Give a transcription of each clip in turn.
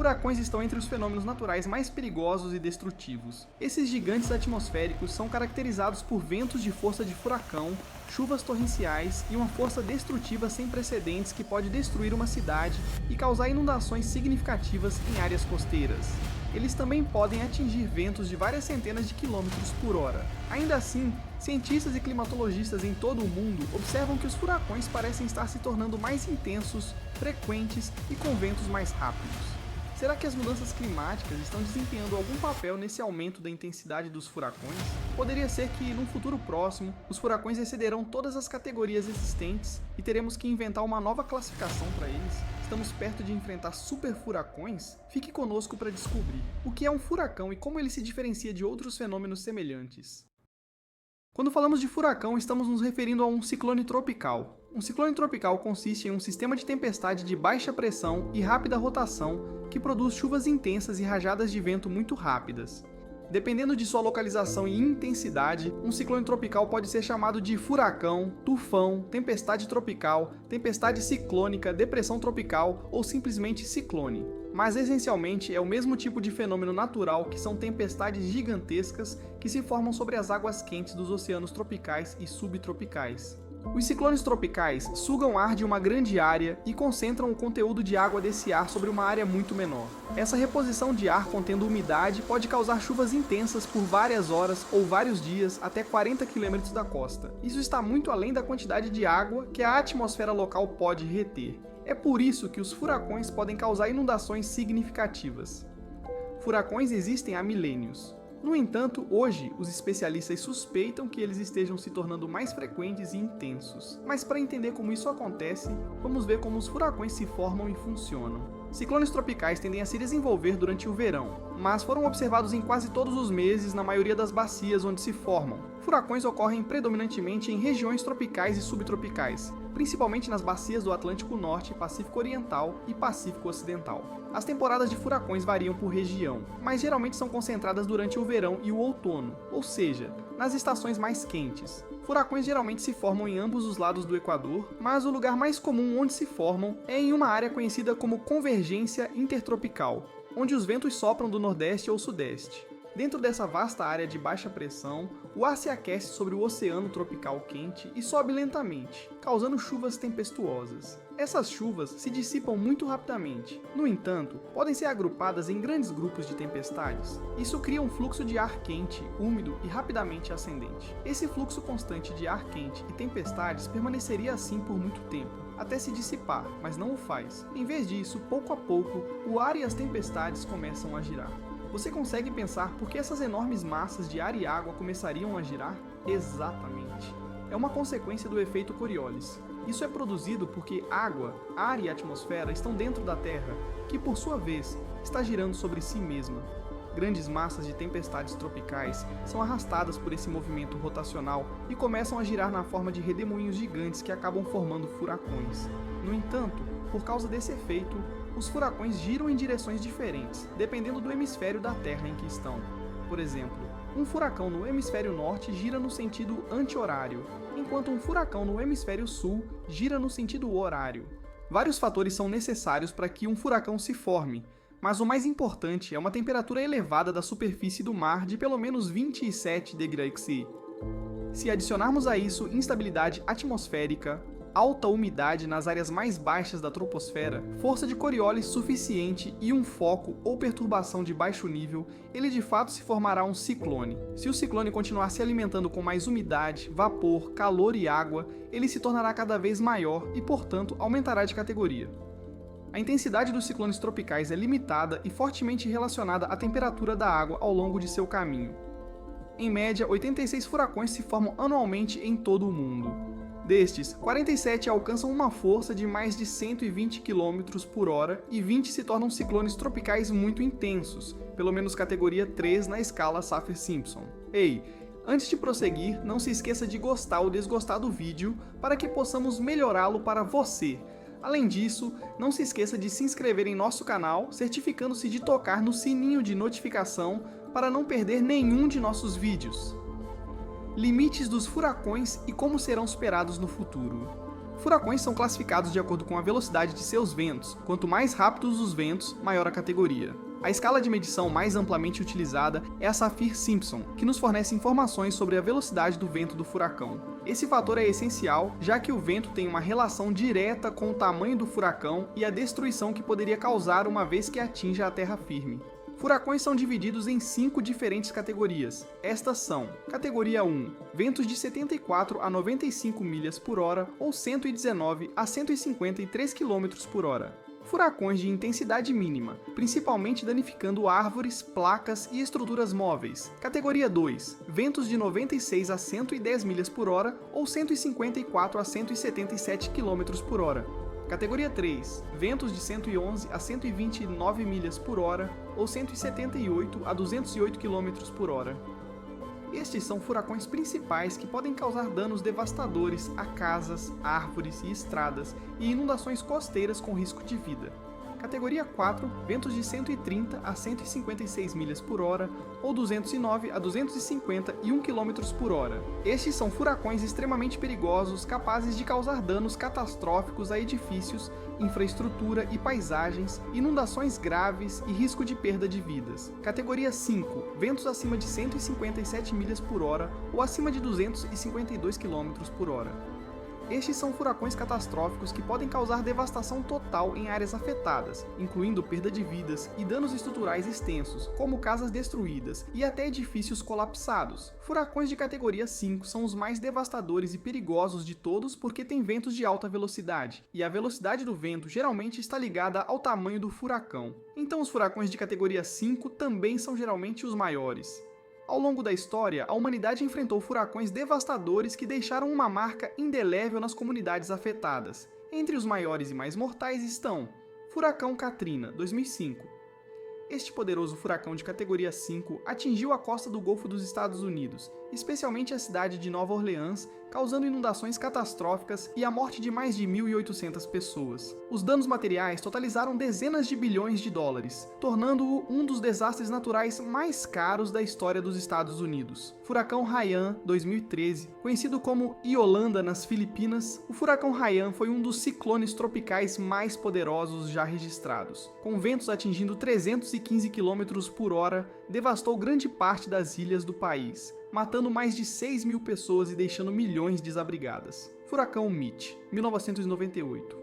Furacões estão entre os fenômenos naturais mais perigosos e destrutivos. Esses gigantes atmosféricos são caracterizados por ventos de força de furacão, chuvas torrenciais e uma força destrutiva sem precedentes que pode destruir uma cidade e causar inundações significativas em áreas costeiras. Eles também podem atingir ventos de várias centenas de quilômetros por hora. Ainda assim, cientistas e climatologistas em todo o mundo observam que os furacões parecem estar se tornando mais intensos, frequentes e com ventos mais rápidos. Será que as mudanças climáticas estão desempenhando algum papel nesse aumento da intensidade dos furacões? Poderia ser que, num futuro próximo, os furacões excederão todas as categorias existentes e teremos que inventar uma nova classificação para eles? Estamos perto de enfrentar super furacões? Fique conosco para descobrir o que é um furacão e como ele se diferencia de outros fenômenos semelhantes. Quando falamos de furacão, estamos nos referindo a um ciclone tropical. Um ciclone tropical consiste em um sistema de tempestade de baixa pressão e rápida rotação que produz chuvas intensas e rajadas de vento muito rápidas. Dependendo de sua localização e intensidade, um ciclone tropical pode ser chamado de furacão, tufão, tempestade tropical, tempestade ciclônica, depressão tropical ou simplesmente ciclone. Mas essencialmente é o mesmo tipo de fenômeno natural que são tempestades gigantescas que se formam sobre as águas quentes dos oceanos tropicais e subtropicais. Os ciclones tropicais sugam ar de uma grande área e concentram o conteúdo de água desse ar sobre uma área muito menor. Essa reposição de ar contendo umidade pode causar chuvas intensas por várias horas ou vários dias até 40 km da costa. Isso está muito além da quantidade de água que a atmosfera local pode reter. É por isso que os furacões podem causar inundações significativas. Furacões existem há milênios. No entanto, hoje, os especialistas suspeitam que eles estejam se tornando mais frequentes e intensos. Mas para entender como isso acontece, vamos ver como os furacões se formam e funcionam. Ciclones tropicais tendem a se desenvolver durante o verão, mas foram observados em quase todos os meses na maioria das bacias onde se formam. Furacões ocorrem predominantemente em regiões tropicais e subtropicais, principalmente nas bacias do Atlântico Norte, Pacífico Oriental e Pacífico Ocidental. As temporadas de furacões variam por região, mas geralmente são concentradas durante o verão e o outono, ou seja, nas estações mais quentes. Furacões geralmente se formam em ambos os lados do Equador, mas o lugar mais comum onde se formam é em uma área conhecida como convergência intertropical, onde os ventos sopram do nordeste ou sudeste. Dentro dessa vasta área de baixa pressão, o ar se aquece sobre o oceano tropical quente e sobe lentamente, causando chuvas tempestuosas. Essas chuvas se dissipam muito rapidamente. No entanto, podem ser agrupadas em grandes grupos de tempestades. Isso cria um fluxo de ar quente, úmido e rapidamente ascendente. Esse fluxo constante de ar quente e tempestades permaneceria assim por muito tempo, até se dissipar, mas não o faz. Em vez disso, pouco a pouco, o ar e as tempestades começam a girar. Você consegue pensar por que essas enormes massas de ar e água começariam a girar? Exatamente. É uma consequência do efeito Coriolis. Isso é produzido porque água, ar e atmosfera estão dentro da Terra, que por sua vez está girando sobre si mesma. Grandes massas de tempestades tropicais são arrastadas por esse movimento rotacional e começam a girar na forma de redemoinhos gigantes que acabam formando furacões. No entanto, por causa desse efeito, os furacões giram em direções diferentes, dependendo do hemisfério da Terra em que estão. Por exemplo, um furacão no hemisfério norte gira no sentido anti-horário, enquanto um furacão no hemisfério sul gira no sentido horário. Vários fatores são necessários para que um furacão se forme, mas o mais importante é uma temperatura elevada da superfície do mar de pelo menos 27 degrees C. Se adicionarmos a isso instabilidade atmosférica, alta umidade nas áreas mais baixas da troposfera, força de Coriolis suficiente e um foco ou perturbação de baixo nível, ele de fato se formará um ciclone. Se o ciclone continuar se alimentando com mais umidade, vapor, calor e água, ele se tornará cada vez maior e, portanto, aumentará de categoria. A intensidade dos ciclones tropicais é limitada e fortemente relacionada à temperatura da água ao longo de seu caminho. Em média, 86 furacões se formam anualmente em todo o mundo. Destes, 47 alcançam uma força de mais de 120 km por hora e 20 se tornam ciclones tropicais muito intensos, pelo menos categoria 3 na escala Saffir-Simpson. Ei, antes de prosseguir, não se esqueça de gostar ou desgostar do vídeo para que possamos melhorá-lo para você. Além disso, não se esqueça de se inscrever em nosso canal, certificando-se de tocar no sininho de notificação para não perder nenhum de nossos vídeos. Limites dos furacões e como serão superados no futuro. Furacões são classificados de acordo com a velocidade de seus ventos. Quanto mais rápidos os ventos, maior a categoria. A escala de medição mais amplamente utilizada é a Saffir-Simpson, que nos fornece informações sobre a velocidade do vento do furacão. Esse fator é essencial, já que o vento tem uma relação direta com o tamanho do furacão e a destruição que poderia causar uma vez que atinja a terra firme. Furacões são divididos em 5 diferentes categorias. Estas são: Categoria 1, ventos de 74 a 95 milhas por hora ou 119 a 153 km por hora. Furacões de intensidade mínima, principalmente danificando árvores, placas e estruturas móveis. Categoria 2, ventos de 96 a 110 milhas por hora ou 154 a 177 km por hora. Categoria 3, ventos de 111 a 129 milhas por hora ou 178 a 208 km por hora. Estes são furacões principais que podem causar danos devastadores a casas, árvores e estradas e inundações costeiras com risco de vida. Categoria 4, ventos de 130 a 156 milhas por hora ou 209 a 251 km por hora. Estes são furacões extremamente perigosos, capazes de causar danos catastróficos a edifícios, infraestrutura e paisagens, inundações graves e risco de perda de vidas. Categoria 5, ventos acima de 157 milhas por hora ou acima de 252 km por hora. Estes são furacões catastróficos que podem causar devastação total em áreas afetadas, incluindo perda de vidas e danos estruturais extensos, como casas destruídas e até edifícios colapsados. Furacões de categoria 5 são os mais devastadores e perigosos de todos porque têm ventos de alta velocidade, e a velocidade do vento geralmente está ligada ao tamanho do furacão. Então os furacões de categoria 5 também são geralmente os maiores. Ao longo da história, a humanidade enfrentou furacões devastadores que deixaram uma marca indelével nas comunidades afetadas. Entre os maiores e mais mortais estão Furacão Katrina, 2005. Este poderoso furacão de categoria 5 atingiu a costa do Golfo dos Estados Unidos, especialmente a cidade de Nova Orleans, causando inundações catastróficas e a morte de mais de 1.800 pessoas. Os danos materiais totalizaram dezenas de bilhões de dólares, tornando-o um dos desastres naturais mais caros da história dos Estados Unidos. Furacão Haiyan, 2013. Conhecido como Yolanda nas Filipinas, o furacão Haiyan foi um dos ciclones tropicais mais poderosos já registrados. Com ventos atingindo 315 km por hora, devastou grande parte das ilhas do país, matando mais de 6.000 pessoas e deixando milhões desabrigadas. Furacão Mitch, 1998.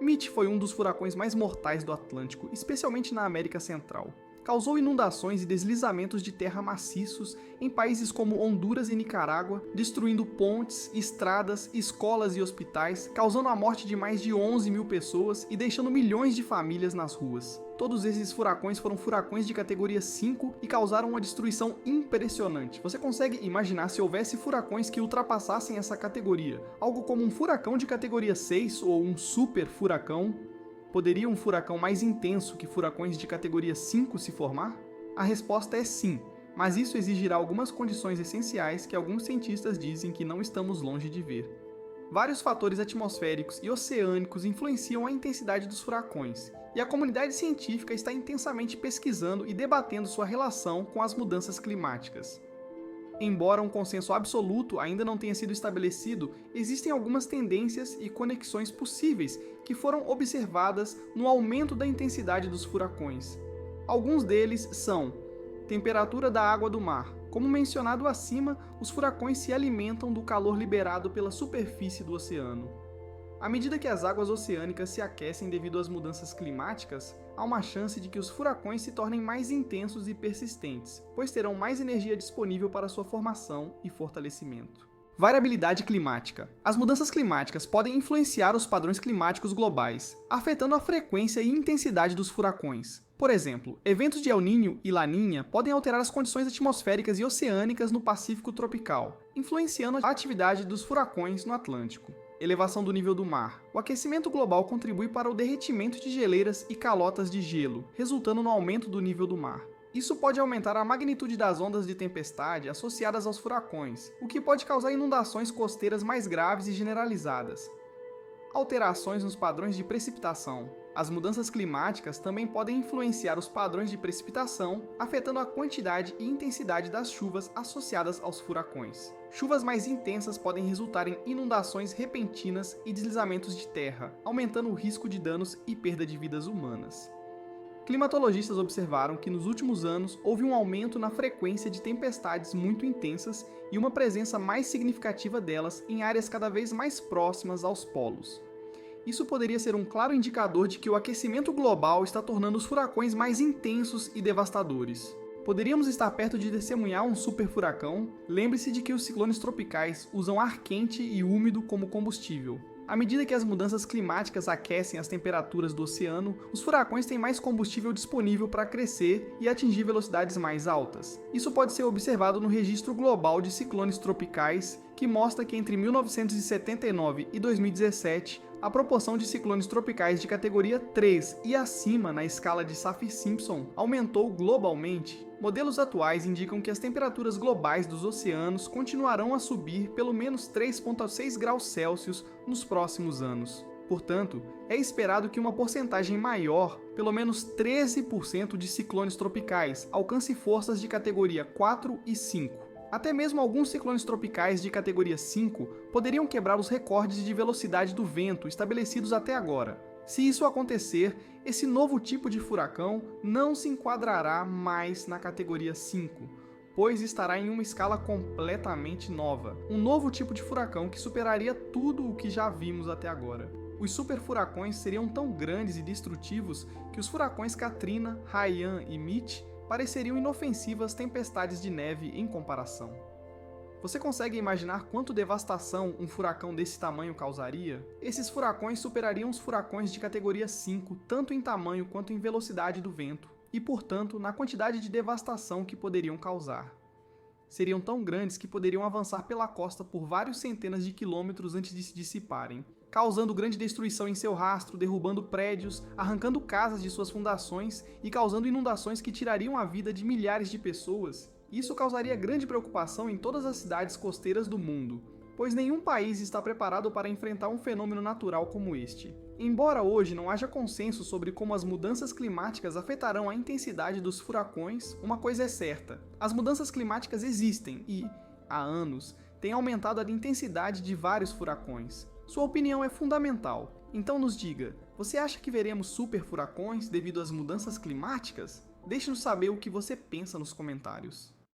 Mitch foi um dos furacões mais mortais do Atlântico, especialmente na América Central. Causou inundações e deslizamentos de terra maciços em países como Honduras e Nicarágua, destruindo pontes, estradas, escolas e hospitais, causando a morte de mais de 11.000 pessoas e deixando milhões de famílias nas ruas. Todos esses furacões foram furacões de categoria 5 e causaram uma destruição impressionante. Você consegue imaginar se houvesse furacões que ultrapassassem essa categoria? Algo como um furacão de categoria 6 ou um super furacão? Poderia um furacão mais intenso que furacões de categoria 5 se formar? A resposta é sim, mas isso exigirá algumas condições essenciais que alguns cientistas dizem que não estamos longe de ver. Vários fatores atmosféricos e oceânicos influenciam a intensidade dos furacões, e a comunidade científica está intensamente pesquisando e debatendo sua relação com as mudanças climáticas. Embora um consenso absoluto ainda não tenha sido estabelecido, existem algumas tendências e conexões possíveis que foram observadas no aumento da intensidade dos furacões. Alguns deles são: temperatura da água do mar. Como mencionado acima, os furacões se alimentam do calor liberado pela superfície do oceano. À medida que as águas oceânicas se aquecem devido às mudanças climáticas, há uma chance de que os furacões se tornem mais intensos e persistentes, pois terão mais energia disponível para sua formação e fortalecimento. Variabilidade climática. As mudanças climáticas podem influenciar os padrões climáticos globais, afetando a frequência e intensidade dos furacões. Por exemplo, eventos de El Niño e Laninha podem alterar as condições atmosféricas e oceânicas no Pacífico tropical, influenciando a atividade dos furacões no Atlântico. Elevação do nível do mar. O aquecimento global contribui para o derretimento de geleiras e calotas de gelo, resultando no aumento do nível do mar. Isso pode aumentar a magnitude das ondas de tempestade associadas aos furacões, o que pode causar inundações costeiras mais graves e generalizadas. Alterações nos padrões de precipitação. As mudanças climáticas também podem influenciar os padrões de precipitação, afetando a quantidade e intensidade das chuvas associadas aos furacões. Chuvas mais intensas podem resultar em inundações repentinas e deslizamentos de terra, aumentando o risco de danos e perda de vidas humanas. Climatologistas observaram que nos últimos anos houve um aumento na frequência de tempestades muito intensas e uma presença mais significativa delas em áreas cada vez mais próximas aos polos. Isso poderia ser um claro indicador de que o aquecimento global está tornando os furacões mais intensos e devastadores. Poderíamos estar perto de testemunhar um super furacão? Lembre-se de que os ciclones tropicais usam ar quente e úmido como combustível. À medida que as mudanças climáticas aquecem as temperaturas do oceano, os furacões têm mais combustível disponível para crescer e atingir velocidades mais altas. Isso pode ser observado no Registro Global de Ciclones Tropicais, que mostra que entre 1979 e 2017, a proporção de ciclones tropicais de categoria 3 e acima na escala de Saffir-Simpson aumentou globalmente. Modelos atuais indicam que as temperaturas globais dos oceanos continuarão a subir pelo menos 3,6 graus Celsius nos próximos anos. Portanto, é esperado que uma porcentagem maior, pelo menos 13% de ciclones tropicais, alcance forças de categoria 4 e 5. Até mesmo alguns ciclones tropicais de categoria 5 poderiam quebrar os recordes de velocidade do vento estabelecidos até agora. Se isso acontecer, esse novo tipo de furacão não se enquadrará mais na categoria 5, pois estará em uma escala completamente nova. Um novo tipo de furacão que superaria tudo o que já vimos até agora. Os superfuracões seriam tão grandes e destrutivos que os furacões Katrina, Haiyan e Mitch pareceriam inofensivas tempestades de neve em comparação. Você consegue imaginar quanto devastação um furacão desse tamanho causaria? Esses furacões superariam os furacões de categoria 5, tanto em tamanho quanto em velocidade do vento, e, portanto, na quantidade de devastação que poderiam causar. Seriam tão grandes que poderiam avançar pela costa por vários centenas de quilômetros antes de se dissiparem, causando grande destruição em seu rastro, derrubando prédios, arrancando casas de suas fundações e causando inundações que tirariam a vida de milhares de pessoas. Isso causaria grande preocupação em todas as cidades costeiras do mundo, pois nenhum país está preparado para enfrentar um fenômeno natural como este. Embora hoje não haja consenso sobre como as mudanças climáticas afetarão a intensidade dos furacões, uma coisa é certa: as mudanças climáticas existem e, há anos, têm aumentado a intensidade de vários furacões. Sua opinião é fundamental. Então nos diga, você acha que veremos super furacões devido às mudanças climáticas? Deixe-nos saber o que você pensa nos comentários.